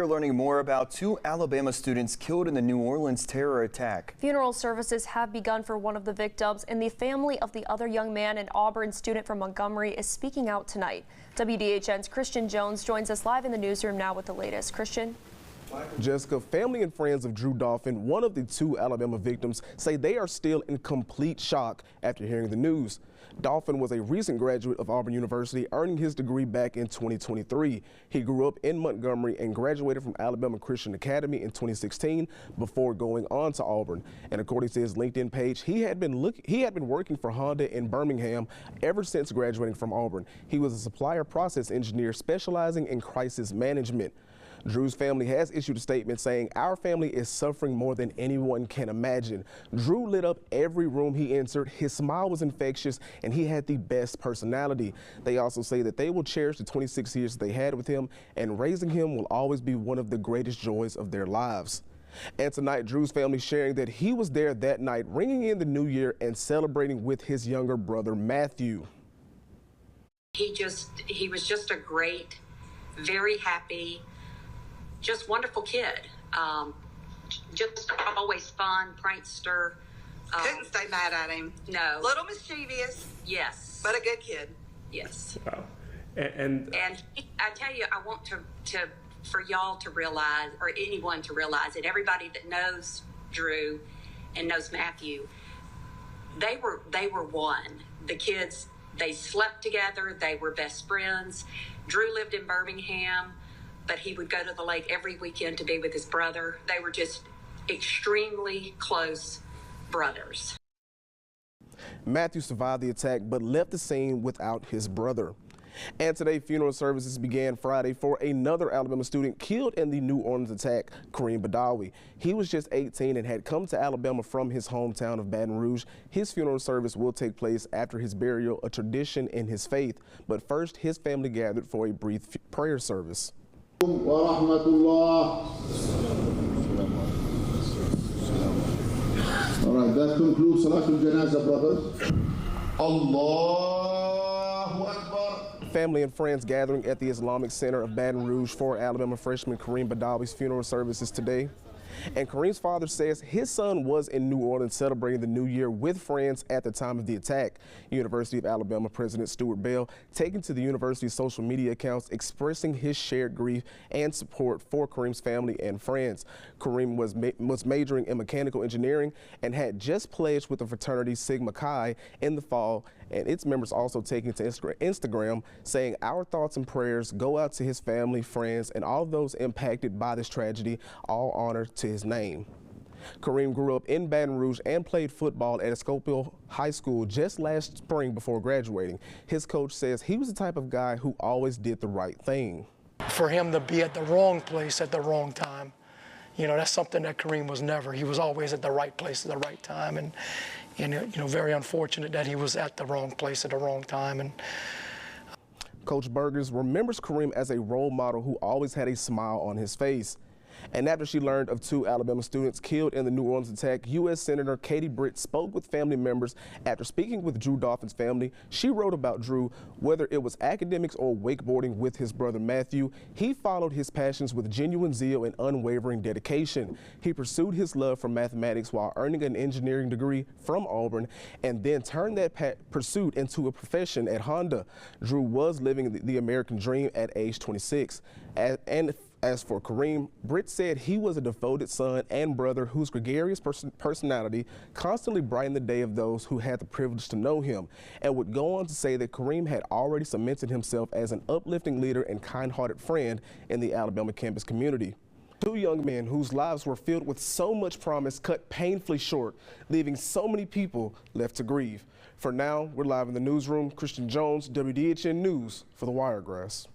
are learning more about two Alabama students killed in the New Orleans terror attack. Funeral services have begun for one of the victims, and the family of the other young man, an Auburn student from Montgomery, is speaking out tonight. WDHN's Christian Jones joins us live in the newsroom now with the latest. Christian? Jessica, family and friends of Drew Dolphin, one of the two Alabama victims, say they are still in complete shock after hearing the news. Dolphin was a recent graduate of Auburn University, earning his degree back in 2023. He grew up in Montgomery and graduated from Alabama Christian Academy in 2016 before going on to Auburn. And according to his LinkedIn page, he had been working for Honda in Birmingham ever since graduating from Auburn. He was a supplier process engineer specializing in crisis management. Drew's family has issued a statement saying, "Our family is suffering more than anyone can imagine." Drew lit up every room he entered. His smile was infectious, and he had the best personality. They also say that they will cherish the 26 years they had with him, and raising him will always be one of the greatest joys of their lives. And tonight, Drew's family sharing that he was there that night, ringing in the new year and celebrating with his younger brother, Matthew. He was just a great, very happy, just wonderful kid. Just always fun, prankster. Couldn't stay mad at him. No. Little mischievous. Yes. But a good kid. Yes. Wow. And I tell you, I want for y'all to realize, or anyone to realize, and everybody that knows Drew and knows Matthew, they were one. The kids, they slept together. They were best friends. Drew lived in Birmingham, but he would go to the lake every weekend to be with his brother. They were just extremely close brothers. Matthew survived the attack but left the scene without his brother. And today, funeral services began Friday for another Alabama student killed in the New Orleans attack, Kareem Badawi. He was just 18 and had come to Alabama from his hometown of Baton Rouge. His funeral service will take place after his burial, a tradition in his faith. But first, his family gathered for a brief prayer service. All right, that concludes Salatul Janazah, brothers. Allahu Akbar. Family and friends gathering at the Islamic Center of Baton Rouge for Alabama freshman Kareem Badawi's funeral services today. And Kareem's father says his son was in New Orleans celebrating the new year with friends at the time of the attack. University of Alabama President Stuart Bell taking to the university's social media accounts expressing his shared grief and support for Kareem's family and friends. Kareem was majoring in mechanical engineering and had just pledged with the fraternity Sigma Chi in the fall, and its members also taking to Instagram saying, "Our thoughts and prayers go out to his family, friends, and all those impacted by this tragedy. All honor to his name." Kareem grew up in Baton Rouge and played football at Escopio High School just last spring before graduating. His coach says he was the type of guy who always did the right thing. For him to be at the wrong place at the wrong time, you know, that's something that Kareem was never. He was always at the right place at the right time, and you know, very unfortunate that he was at the wrong place at the wrong time. And Coach Burgers remembers Kareem as a role model who always had a smile on his face. And after she learned of two Alabama students killed in the New Orleans attack, U.S. Senator Katie Britt spoke with family members. After speaking with Drew Dolphin's family, she wrote about Drew, whether it was academics or wakeboarding with his brother Matthew. He followed his passions with genuine zeal and unwavering dedication. He pursued his love for mathematics while earning an engineering degree from Auburn, and then turned that pursuit into a profession at Honda. Drew was living the American dream at age 26. As for Kareem, Britt said he was a devoted son and brother whose gregarious personality constantly brightened the day of those who had the privilege to know him, and would go on to say that Kareem had already cemented himself as an uplifting leader and kind-hearted friend in the Alabama campus community. Two young men whose lives were filled with so much promise cut painfully short, leaving so many people left to grieve. For now, we're live in the newsroom. Christian Jones, WDHN News for the Wiregrass.